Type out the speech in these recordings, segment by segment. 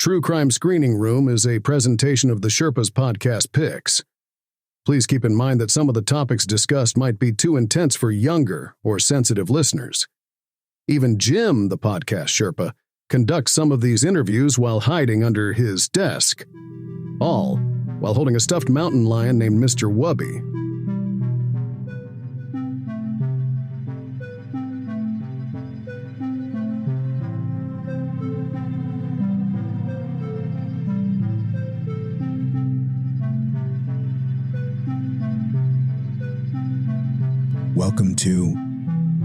True Crime Screening Room is a presentation of the Sherpa's podcast picks. Please keep in mind that some of the topics discussed might be too intense for younger or sensitive listeners. Even Jim, the podcast Sherpa, conducts some of these interviews while hiding under his desk. All while holding a stuffed mountain lion named Mr. Wubby. Welcome to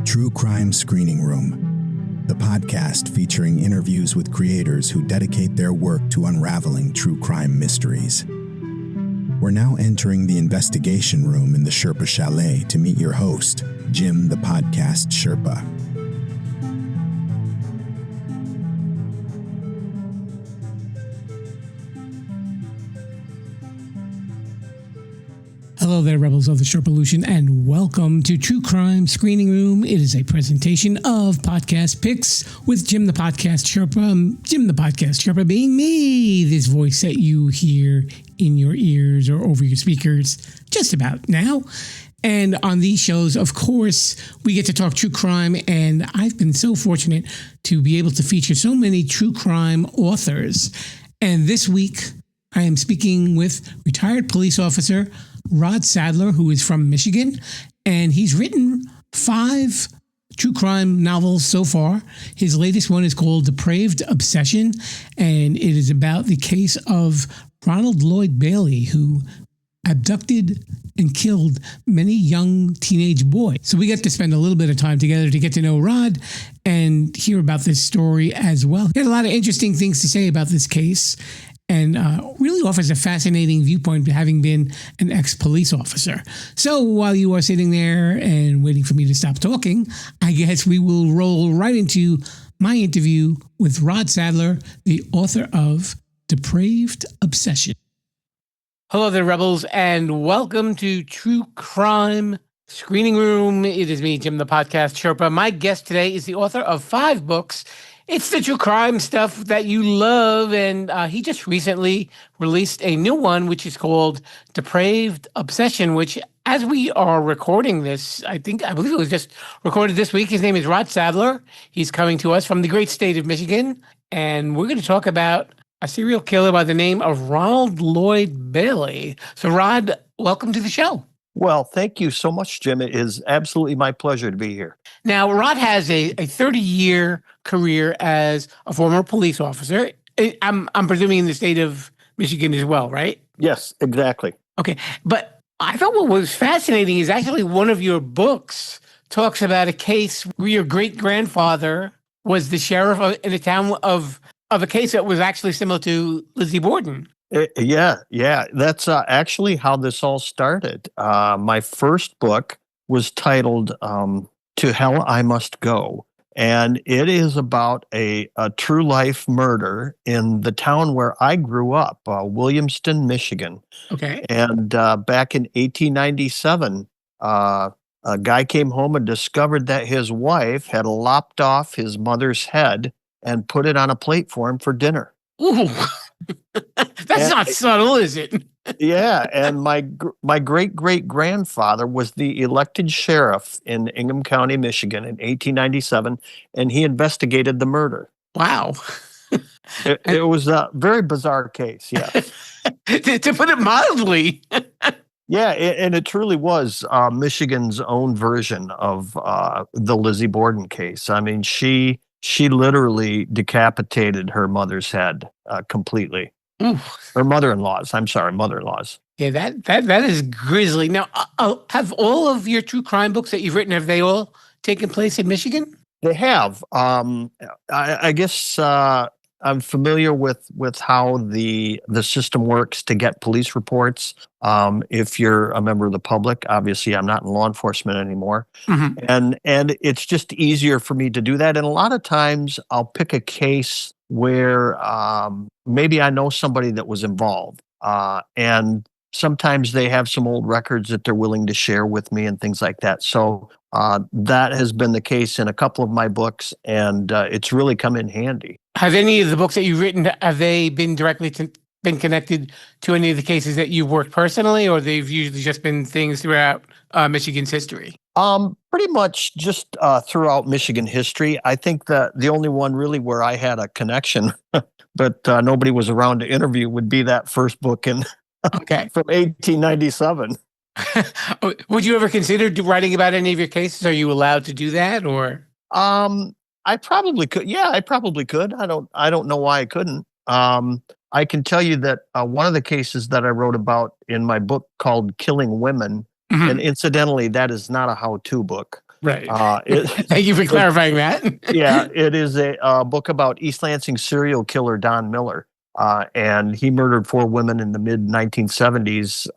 True Crime Screening Room, the podcast featuring interviews with creators who dedicate their work to unraveling true crime mysteries. We're now entering the investigation room in the Sherpa Chalet to meet your host, Jim the Podcast Sherpa. Hello there, Rebels of the Sherpalution, and welcome to True Crime Screening Room. It is a presentation of podcast picks with Jim the Podcast Sherpa. Jim the Podcast Sherpa being me, this voice that you hear in your ears or over your speakers just about now. And on these shows, of course, we get to talk true crime, and I've been so fortunate to be able to feature so many true crime authors. And this week, I am speaking with retired police officer Rod Sadler, who is from Michigan, and he's written 5 true crime novels so far. His latest one is called Depraved Obsession, and it is about the case of Ronald Lloyd Bailey, who abducted and killed many young teenage boys. So we get to spend a little bit of time together to get to know Rod and hear about this story as well. He had a lot of interesting things to say about this case, and really offers a fascinating viewpoint, having been an ex-police officer. So while you are sitting there and waiting for me to stop talking, I guess we will roll right into my interview with Rod Sadler, the author of Depraved Obsession. Hello there, Rebels, and welcome to True Crime Screening Room. It is me, Jim the Podcast Sherpa. My guest today is the author of 5 books. It's the true crime stuff that you love, and he just recently released a new one, which is called Depraved Obsession, which, as we are recording this, I believe it was just recorded this week. His name is Rod Sadler. He's coming to us from the great state of Michigan, and we're going to talk about a serial killer by the name of Ronald Lloyd Bailey. So, Rod, welcome to the show. Well, thank you so much, Jim. It is absolutely my pleasure to be here. Now, Rod has a 30-year career as a former police officer. I'm presuming in the state of Michigan as well, right? Yes, exactly. Okay. But I thought what was fascinating is actually one of your books talks about a case where your great-grandfather was the sheriff in a town of a case that was actually similar to Lizzie Borden. Yeah. That's actually how this all started. My first book was titled To Hell I Must Go. And it is about a true life murder in the town where I grew up, Williamston, Michigan. Okay. And back in 1897, a guy came home and discovered that his wife had lopped off his mother's head and put it on a plate for him for dinner. Ooh. That's not subtle, is it? Yeah, and my great-great-grandfather was the elected sheriff in Ingham County, Michigan in 1897, and he investigated the murder. Wow. It was a very bizarre case, yeah. To put it mildly. Yeah, and it truly was Michigan's own version of the Lizzie Borden case. I mean, she literally decapitated her mother's head completely. Oof. Her mother-in-law's. Yeah, that is grisly. Now, have all of your true crime books that you've written, have they all taken place in Michigan? They have. I guess I'm familiar with how the system works to get police reports. If you're a member of the public, obviously I'm not in law enforcement anymore. Mm-hmm. And it's just easier for me to do that. And a lot of times I'll pick a case where maybe I know somebody that was involved. And sometimes they have some old records that they're willing to share with me and things like that. So that has been the case in a couple of my books, and it's really come in handy. Have any of the books that you've written, have they been been connected to any of the cases that you've worked personally, or they've usually just been things throughout Michigan's history? Pretty much just throughout Michigan history. I think that the only one really where I had a connection, but nobody was around to interview, would be that first book Okay. from 1897. Would you ever consider writing about any of your cases? Are you allowed to do that, or? I probably could. Yeah, I probably could. I don't know why I couldn't. I can tell you that one of the cases that I wrote about in my book called Killing Women, and incidentally, that is not a how-to book. Right. Thank you for clarifying that. Yeah, it is a book about East Lansing serial killer Don Miller. And he murdered 4 women in the mid-1970s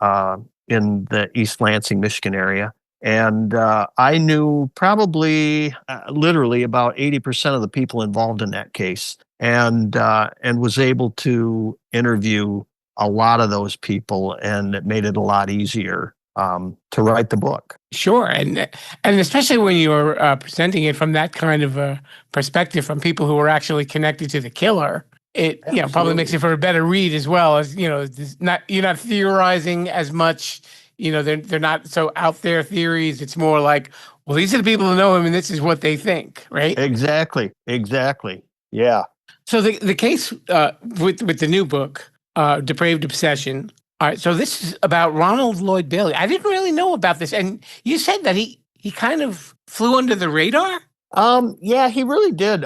in the East Lansing, Michigan area. And I knew probably literally about 80% of the people involved in that case, and was able to interview a lot of those people, and it made it a lot easier to write the book. Sure, and especially when you're presenting it from that kind of a perspective, from people who are actually connected to the killer, it probably makes it for a better read as well. As you're not theorizing as much. They're not so out there theories. It's more like, well, these are the people who know him, and this is what they think, right? Exactly. Yeah. So the case with the new book, Depraved Obsession. All right, so this is about Ronald Lloyd Bailey. I didn't really know about this, and you said that he kind of flew under the radar. Yeah, he really did.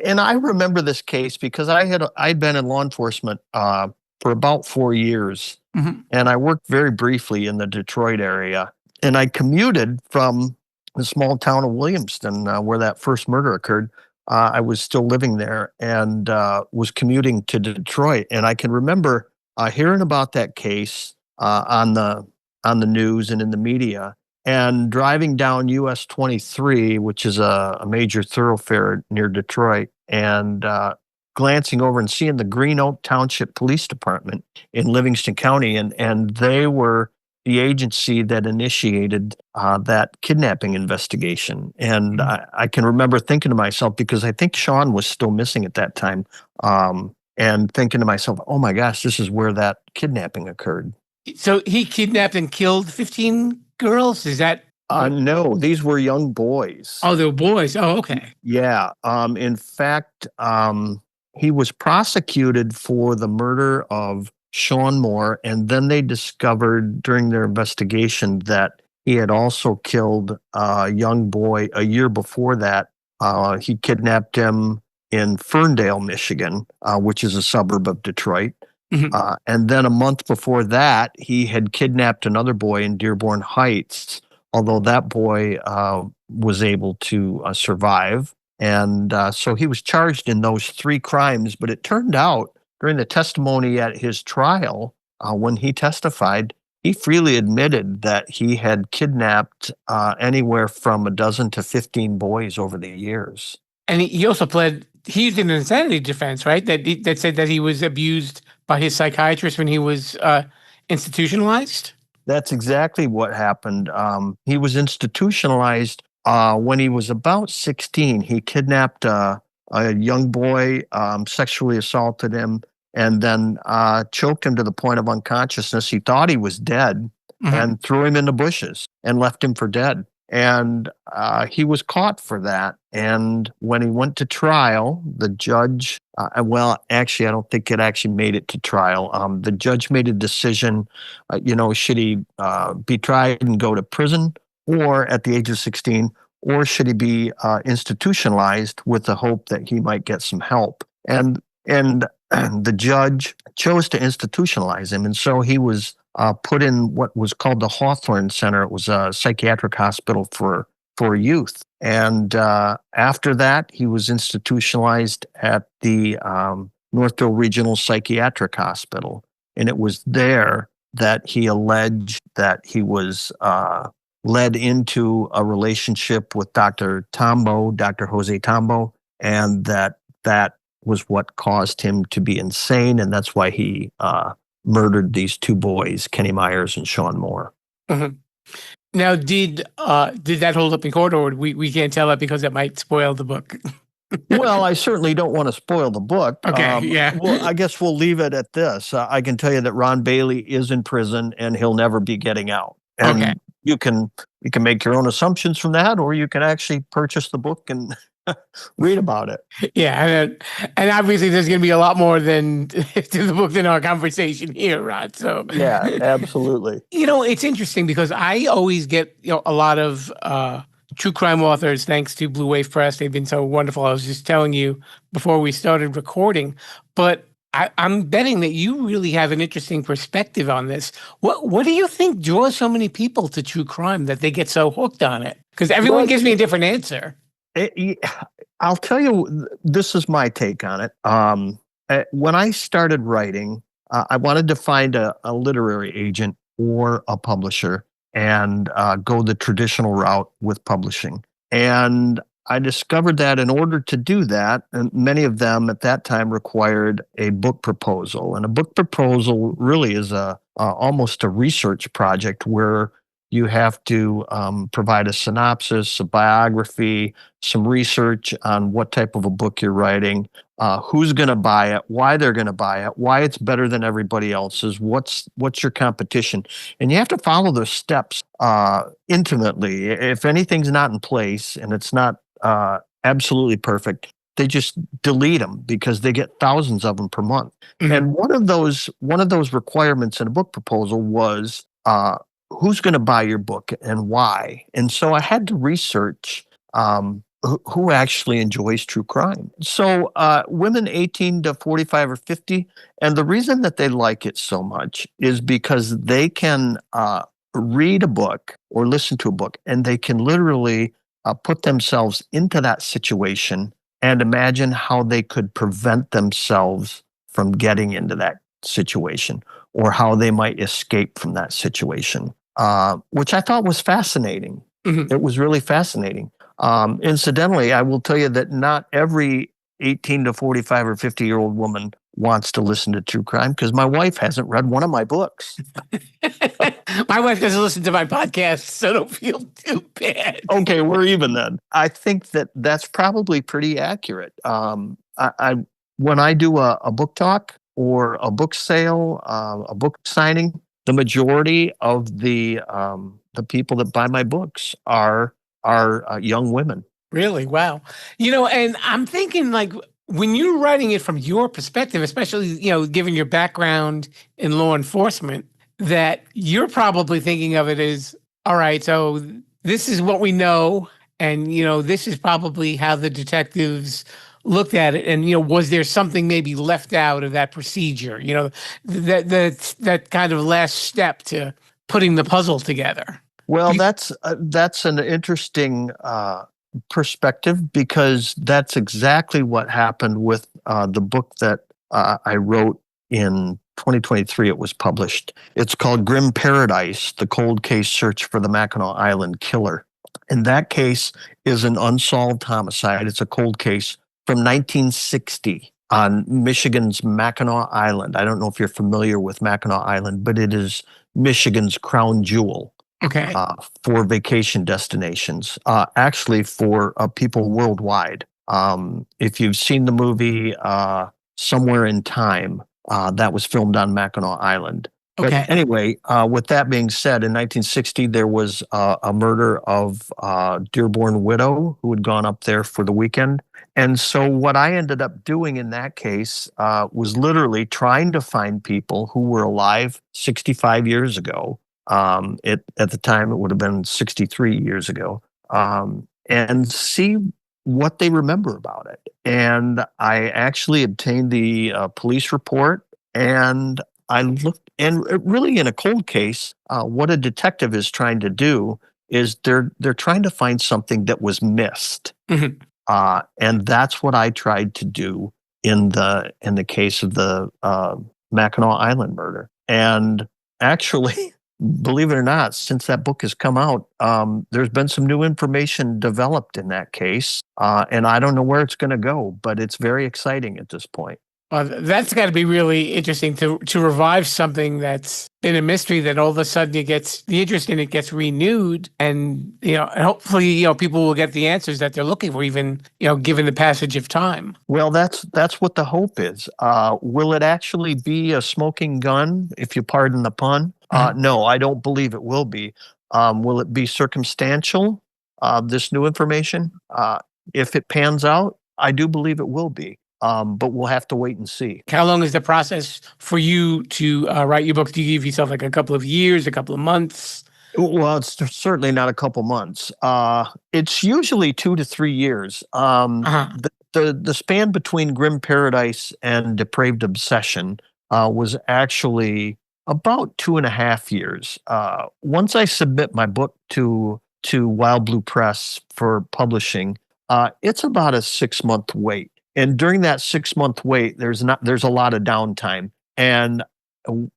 And I remember this case because I'd been in law enforcement for about 4 years. Mm-hmm. And I worked very briefly in the Detroit area. And I commuted from the small town of Williamston, where that first murder occurred. I was still living there and was commuting to Detroit. And I can remember hearing about that case on the news and in the media, and driving down US 23, which is a major thoroughfare near Detroit, and glancing over and seeing the Green Oak Township Police Department in Livingston County, and they were the agency that initiated that kidnapping investigation. And I can remember thinking to myself, because I think Sean was still missing at that time, and thinking to myself, oh my gosh, this is where that kidnapping occurred. So he kidnapped and killed 15 girls? Is that? No, these were young boys. Oh, they were boys. Oh, okay. Yeah. In fact, he was prosecuted for the murder of Sean Moore, and then they discovered during their investigation that he had also killed a young boy a year before that. He kidnapped him in Ferndale, Michigan, which is a suburb of Detroit. Mm-hmm. And then a month before that, he had kidnapped another boy in Dearborn Heights, although that boy was able to survive. And so he was charged in those 3 crimes. But it turned out during the testimony at his trial, when he testified, he freely admitted that he had kidnapped anywhere from a dozen to 15 boys over the years. And he also pled, he used an insanity defense, right? That said that he was abused by his psychiatrist when he was institutionalized? That's exactly what happened. He was institutionalized when he was about 16. He kidnapped a young boy, sexually assaulted him, and then choked him to the point of unconsciousness. He thought he was dead, Mm-hmm. and threw him in the bushes and left him for dead. And he was caught for that. And when he went to trial, the judge, well, actually, I don't think it actually made it to trial. The judge made a decision, should he be tried and go to prison, or at the age of 16, or should he be institutionalized with the hope that he might get some help? And the judge chose to institutionalize him. And so he was put in what was called the Hawthorne Center. It was a psychiatric hospital for youth. And after that, he was institutionalized at the Northville Regional Psychiatric Hospital. And it was there that he alleged that he was led into a relationship with Dr. Jose Tombo, and that was what caused him to be insane. And that's why he murdered these two boys, Kenny Myers and Sean Moore. Mhm. Now, did that hold up in court, or we can't tell that because it might spoil the book? Well, I certainly don't want to spoil the book. Okay, yeah. Well, I guess we'll leave it at this. I can tell you that Ron Bailey is in prison and he'll never be getting out. And Okay. you can make your own assumptions from that, or you can actually purchase the book and read about it. Yeah, and obviously there's going to be a lot more than to the book than our conversation here, Rod. So Yeah, absolutely. It's interesting because I always get a lot of true crime authors, thanks to Blue Wave Press. They've been so wonderful. I was just telling you before we started recording, but I'm betting that you really have an interesting perspective on this. What do you think draws so many people to true crime that they get so hooked on it? Because everyone gives me a different answer. I'll tell you, this is my take on it. When I started writing, I wanted to find a literary agent or a publisher and go the traditional route with publishing. And I discovered that in order to do that, and many of them at that time required a book proposal. And a book proposal really is almost a research project where you have to provide a synopsis, a biography, some research on what type of a book you're writing, who's going to buy it, why they're going to buy it, why it's better than everybody else's, what's your competition. And you have to follow those steps intimately. If anything's not in place and it's not absolutely perfect, they just delete them because they get thousands of them per month. Mm-hmm. And one of those requirements in a book proposal was who's going to buy your book and why. And so I had to research who actually enjoys true crime. So women 18 to 45 or 50, and the reason that they like it so much is because they can read a book or listen to a book, and they can literally put themselves into that situation and imagine how they could prevent themselves from getting into that situation or how they might escape from that situation, which I thought was fascinating. Mm-hmm. It was really fascinating. Incidentally, I will tell you that not every 18 to 45 or 50-year-old woman wants to listen to true crime because my wife hasn't read one of my books. My wife doesn't listen to my podcast, so don't feel too bad. Okay, we're even then. I think that that's probably pretty accurate. When I do a book talk or a book sale, a book signing, the majority of the people that buy my books are young women. Really? Wow. And I'm thinking like when you're writing it from your perspective, especially, given your background in law enforcement, that you're probably thinking of it as, all right, so this is what we know. And, this is probably how the detectives looked at it. And, was there something maybe left out of that procedure? That kind of last step to putting the puzzle together. Well, that's an interesting perspective because that's exactly what happened with the book that I wrote in 2023. It was published. It's called Grim Paradise: The Cold Case Search for the Mackinac Island Killer. And that case is an unsolved homicide. It's a cold case from 1960 on Michigan's Mackinac Island. I don't know if you're familiar with Mackinac Island, but it is Michigan's crown jewel. Okay. For vacation destinations, actually for people worldwide. If you've seen the movie Somewhere in Time, that was filmed on Mackinac Island. Okay. But anyway, with that being said, in 1960, there was a murder of a Dearborn widow who had gone up there for the weekend. And so what I ended up doing in that case was literally trying to find people who were alive 65 years ago. At the time, it would have been 63 years ago, and see what they remember about it. And I actually obtained the police report, and I looked, and really in a cold case, what a detective is trying to do is they're trying to find something that was missed. Mm-hmm. And that's what I tried to do in the case of the Mackinac Island murder. And actually, believe it or not, since that book has come out, there's been some new information developed in that case. And I don't know where it's going to go, but it's very exciting at this point. That's got to be really interesting to revive something that's been a mystery that all of a sudden the interest in it gets renewed, and and hopefully people will get the answers that they're looking for, even given the passage of time. Well, that's what the hope is. Will it actually be a smoking gun, if you pardon the pun? No, I don't believe it will be. Will it be circumstantial? This new information, if it pans out, I do believe it will be. But we'll have to wait and see. How long is the process for you to write your book? Do you give yourself like a couple of years, a couple of months? Well, it's certainly not a couple months. It's usually 2 to 3 years. The span between Grim Paradise and Depraved Obsession was actually about 2.5 years. Once I submit my book to Wild Blue Press for publishing, it's about a 6-month wait. And during that 6-month wait, there's a lot of downtime. And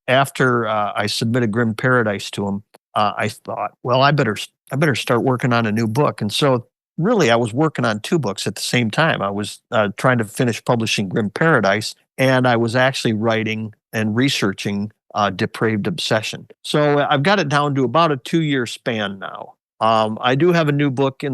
after I submitted Grim Paradise to him, I thought, well, I better start working on a new book. And so really, I was working on 2 books at the same time. I was trying to finish publishing Grim Paradise, and I was actually writing and researching Depraved Obsession. So I've got it down to about a 2-year span now. I do have a new book,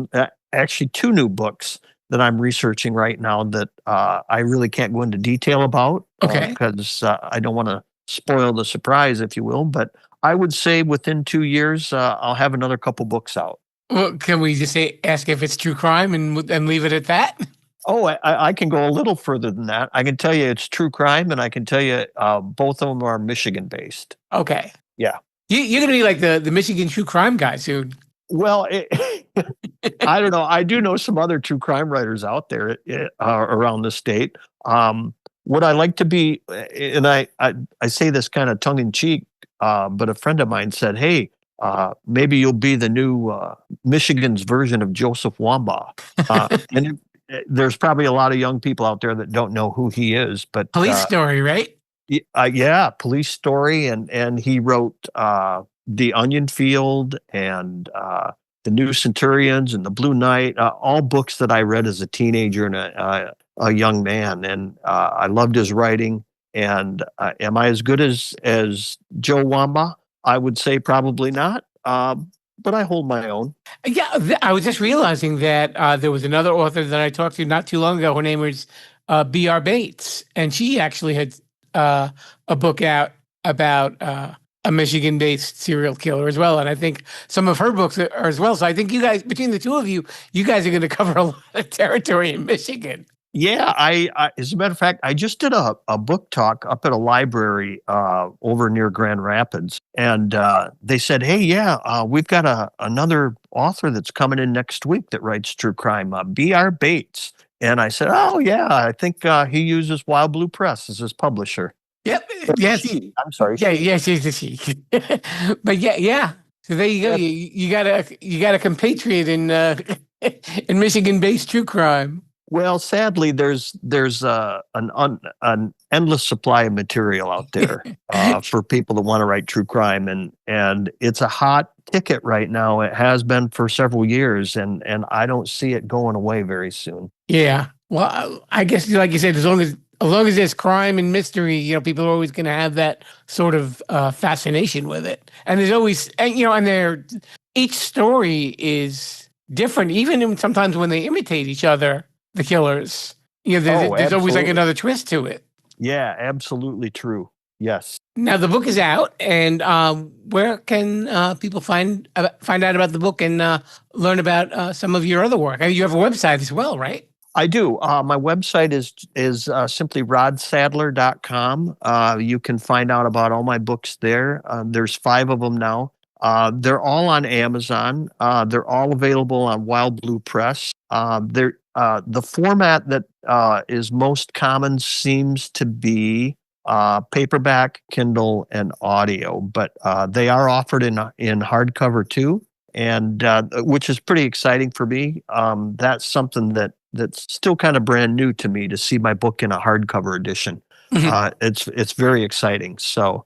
actually 2 new books that I'm researching right now that I really can't go into detail about. Okay. Because I don't want to spoil the surprise, if you will. But I would say within 2 years, I'll have another couple books out. Well, can we just ask if it's true crime and leave it at that? Oh, I can go a little further than that. I can tell you it's true crime, and I can tell you both of them are Michigan-based. Okay. Yeah. You're going to be like the Michigan true crime guy soon. Well, I don't know. I do know some other true crime writers out there around the state. Would I like to be, and I say this kind of tongue in cheek, but a friend of mine said, hey, maybe you'll be the new Michigan's version of Joseph Wambaugh. And there's probably a lot of young people out there that don't know who he is. But Police Story, right? Yeah, Police Story, and he wrote The Onion Field and The New Centurions and The Blue Knight, all books that I read as a teenager and a young man. And I loved his writing. And am I as good as Joe Wambaugh? I would say probably not, but I hold my own. Yeah, I was just realizing that there was another author that I talked to not too long ago. Her name was B.R. Bates, and she actually had a book out about a Michigan-based serial killer as well. And I think some of her books are as well. So I think you guys, between the two of you, you guys are going to cover a lot of territory in Michigan. Yeah, I as a matter of fact, I just did a book talk up at a library over near Grand Rapids, and they said, "Hey, yeah, we've got another author that's coming in next week that writes true crime, B.R. Bates." And I said, "Oh yeah, I think he uses Wild Blue Press as his publisher." Yep. Yes. I'm sorry. Yeah. Yes. Yes. Yes. But yeah. So there you go. Yeah. You got a compatriot in in Michigan-based true crime. Well, sadly, there's an endless supply of material out there for people that want to write true crime, and it's a hot ticket right now. It has been for several years, and I don't see it going away very soon. Yeah. Well, I guess like you said, as long as there's crime and mystery, people are always going to have that sort of fascination with it. And there's always, and each story is different, even sometimes when they imitate each other. The killers, there's always like another twist to it. Yeah, absolutely true. Yes. Now the book is out, and where can people find out about the book and learn about some of your other work? You have a website as well, right? I do. My website is simply rodsadler.com. You can find out about all my books there. There's 5 of them now. They're all on Amazon. They're all available on Wild Blue Press. The format that is most common seems to be paperback, Kindle, and audio, but they are offered in hardcover too, and which is pretty exciting for me. That's something that's still kind of brand new to me, to see my book in a hardcover edition. Mm-hmm. It's very exciting. So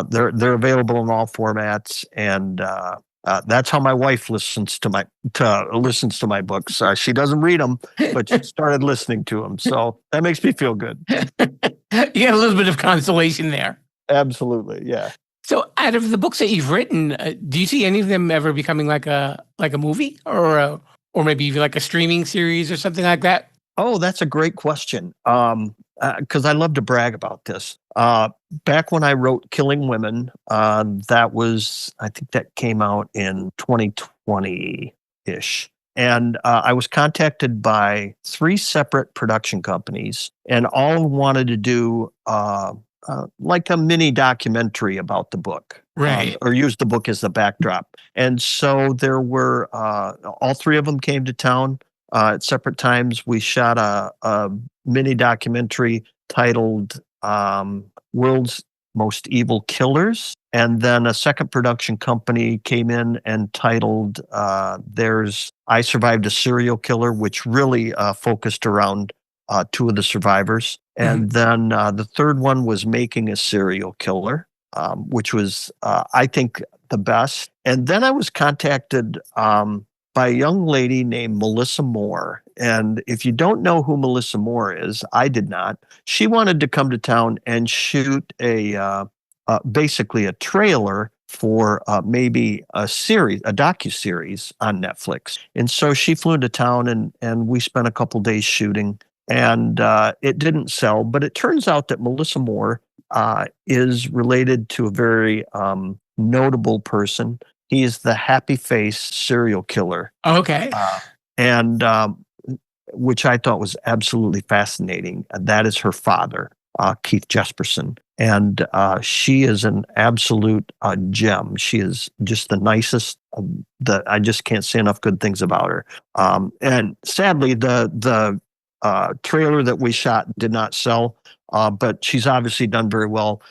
they're available in all formats, and that's how my wife listens to my books. She doesn't read them, but she started listening to them. So that makes me feel good. You get a little bit of consolation there. Absolutely, yeah. So, out of the books that you've written, do you see any of them ever becoming like a movie, or maybe even like a streaming series or something like that? Oh, that's a great question. Because I love to brag about this. Back when I wrote Killing Women, I think that came out in 2020 ish. And I was contacted by 3 separate production companies, and all wanted to do like a mini documentary about the book, Right. or use the book as the backdrop. And so there were all 3 of them came to town at separate times. We shot a mini documentary titled World's Most Evil Killers. And then a second production company came in and titled theirs I Survived a Serial Killer, which really focused around 2 of the survivors. And then the third one was Making a Serial Killer, which was, I think, the best. And then I was contacted by a young lady named Melissa Moore. And if you don't know who Melissa Moore is, I did not. She wanted to come to town and shoot basically a trailer for maybe a docuseries on Netflix. And so she flew into town, and we spent a couple days shooting. And it didn't sell, but it turns out that Melissa Moore is related to a very notable person. He is the happy face serial killer. Okay. And which I thought was absolutely fascinating. That is her father, Keith Jesperson. And she is an absolute gem. She is just the nicest. I just can't say enough good things about her. And sadly, the trailer that we shot did not sell, but she's obviously done very well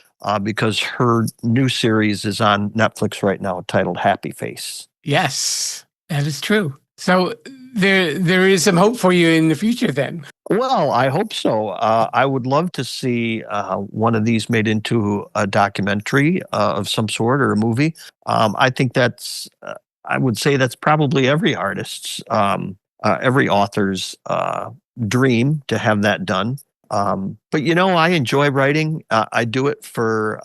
because her new series is on Netflix right now titled Happy Face. Yes, that is true. So there is some hope for you in the future then. Well, I hope so. I would love to see one of these made into a documentary of some sort or a movie. I think I would say that's probably every artist's, every author's dream to have that done. But I enjoy writing. I do it for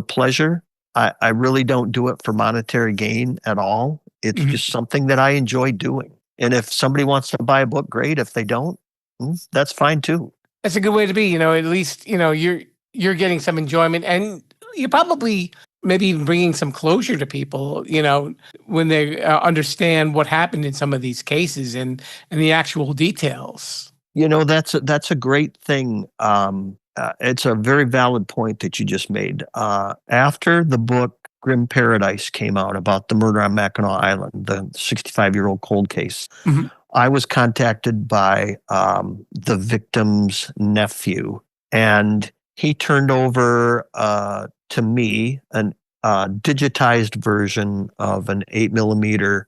pleasure. I really don't do it for monetary gain at all. It's just something that I enjoy doing. And if somebody wants to buy a book, great. If they don't, that's fine too. That's a good way to be. At least you're getting some enjoyment, and you're probably maybe even bringing some closure to people. When they understand what happened in some of these cases and the actual details. That's a great thing. It's a very valid point that you just made. After the book Grim Paradise came out about the murder on Mackinac Island, the 65-year-old cold case, I was contacted by the victim's nephew, and he turned over to me a digitized version of an 8mm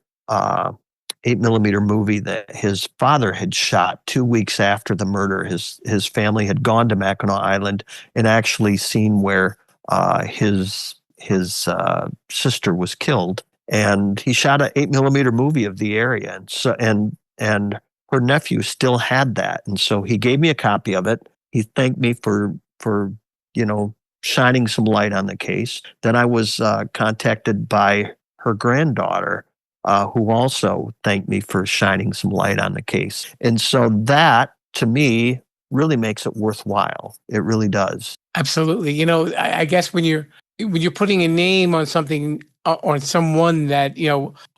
movie that his father had shot 2 weeks after the murder. His family had gone to Mackinac Island and actually seen where his sister was killed, and he shot an 8mm movie of the area. And so and her nephew still had that, and so he gave me a copy of it. He thanked me for shining some light on the case. Then I was contacted by her granddaughter, who also thanked me for shining some light on the case. And so that, to me, really makes it worthwhile. It really does. Absolutely. I guess when you're putting a name on something, on someone that,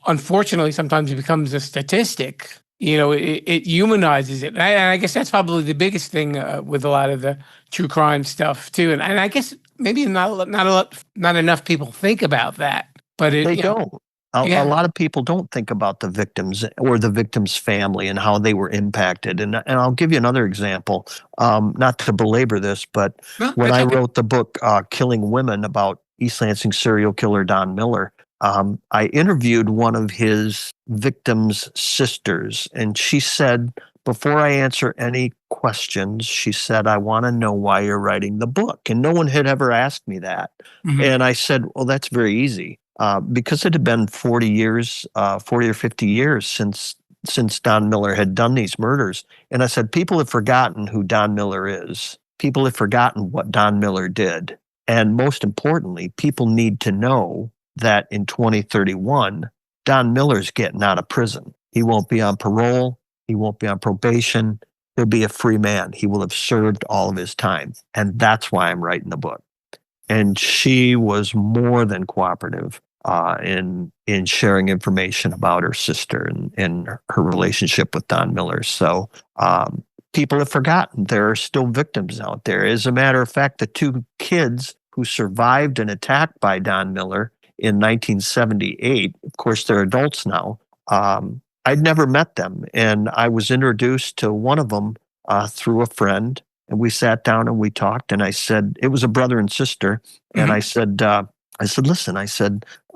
unfortunately sometimes it becomes a statistic, it humanizes it. And I guess that's probably the biggest thing with a lot of the true crime stuff too. And I guess maybe not enough people think about that, but they don't. A lot of people don't think about the victims or the victim's family and how they were impacted. And I'll give you another example, not to belabor this, but when I wrote the book Killing Women about East Lansing serial killer Don Miller, I interviewed one of his victim's sisters, and she said, before I answer any questions, she said, I want to know why you're writing the book. And no one had ever asked me that. And I said, well, that's very easy. Because it had been 40 or 50 years since Don Miller had done these murders. And I said, people have forgotten who Don Miller is. people have forgotten what Don Miller did. And most importantly, people need to know that in 2031, Don Miller's getting out of prison. He won't be on parole. He won't be on probation. He'll be a free man. He will have served all of his time. And that's why I'm writing the book. And she was more than cooperative in sharing information about her sister and her relationship with Don Miller. So people have forgotten there are still victims out there. As a matter of fact, the two kids who survived an attack by Don Miller in 1978, of course, they're adults now. I'd never met them. And I was introduced to one of them through a friend. And we sat down and we talked. And I said, it was a brother and sister. And I said, listen,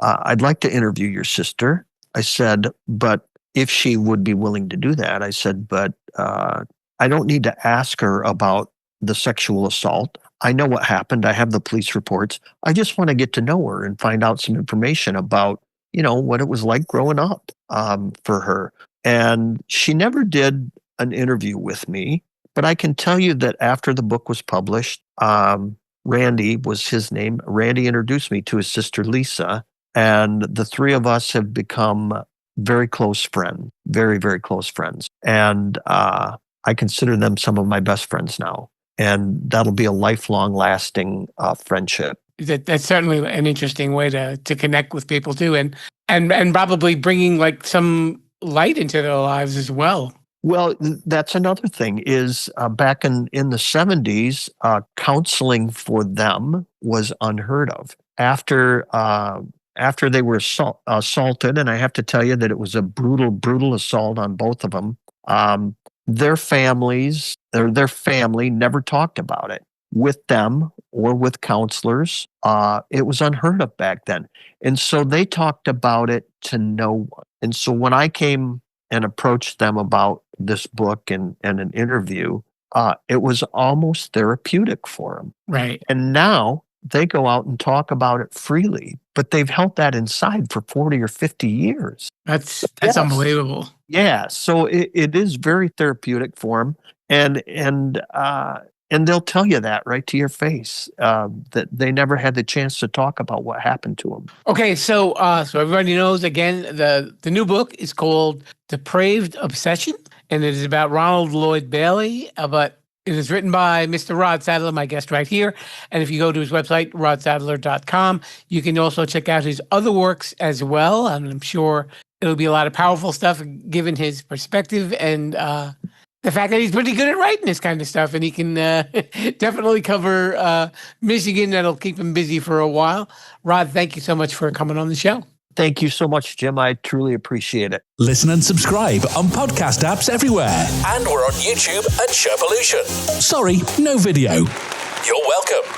I'd like to interview your sister. I said, but if she would be willing to do that, I said, but I don't need to ask her about the sexual assault. I know what happened. I have the police reports. I just want to get to know her and find out some information about, what it was like growing up for her. And she never did an interview with me, but I can tell you that after the book was published, Randy was his name. Randy introduced me to his sister, Lisa, and the three of us have become very close friends, very, very close friends. And I consider them some of my best friends now. And that'll be a lifelong lasting friendship. That's certainly an interesting way to connect with people too, and probably bringing like some light into their lives as well. Well, that's another thing is back in the 70s, counseling for them was unheard of. After they were assaulted, and I have to tell you that it was a brutal, brutal assault on both of them, their families, their family never talked about it with them or with counselors. It was unheard of back then. And so they talked about it to no one. And so when I came and approached them about this book and an interview, it was almost therapeutic for them. Right. And now they go out and talk about it freely, but they've held that inside for 40 or 50 years. That's unbelievable. Yeah. So it is very therapeutic for them. And they'll tell you that right to your face, that they never had the chance to talk about what happened to them. Okay, so everybody knows, again, the new book is called Depraved Obsession, and it is about Ronald Lloyd Bailey, but it is written by Mr. Rod Sadler, my guest right here. And if you go to his website, rodsadler.com, you can also check out his other works as well. And I'm sure it'll be a lot of powerful stuff given his perspective and the fact that he's pretty good at writing this kind of stuff, and he can definitely cover Michigan. That'll keep him busy for a while. Rod, thank you so much for coming on the show. Thank you so much, Jim. I truly appreciate it. Listen and subscribe on podcast apps everywhere. And we're on YouTube at Sherpolution. Sorry, no video. You're welcome.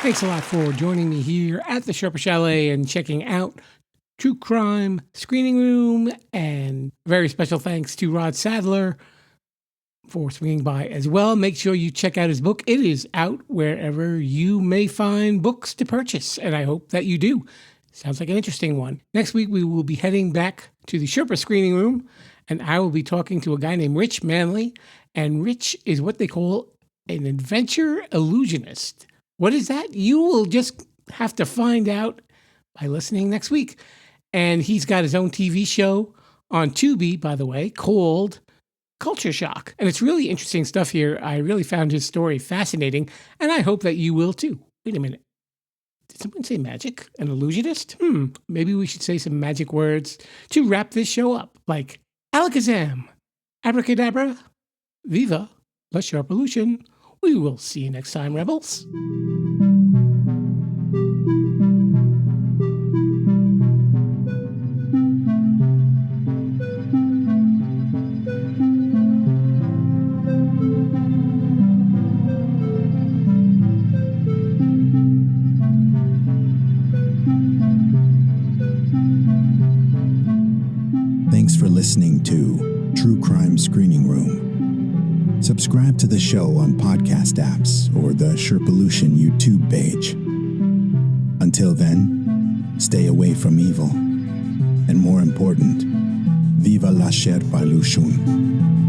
Thanks a lot for joining me here at the Sherpa Chalet and checking out True Crime Screening Room. And very special thanks to Rod Sadler for swinging by as well. Make sure you check out his book. It is out wherever you may find books to purchase, and I hope that you do. Sounds like an interesting one. Next week, we will be heading back to the Sherpa Screening Room, and I will be talking to a guy named Rich Manley, and Rich is what they call an adventure illusionist. What is that? You will just have to find out by listening next week. And he's got his own TV show on Tubi, by the way, called Culture Shock. And it's really interesting stuff here. I really found his story fascinating, and I hope that you will too. Wait a minute. Did someone say magic? An illusionist? Maybe we should say some magic words to wrap this show up, like Alakazam, Abracadabra, Viva La Sherpolution. We will see you next time, Rebels. Thanks for listening to True Crime Screening Room. Subscribe to the show on podcast apps or the Sherpolution YouTube page. Until then, stay away from evil. And more important, Viva la Sherpolution.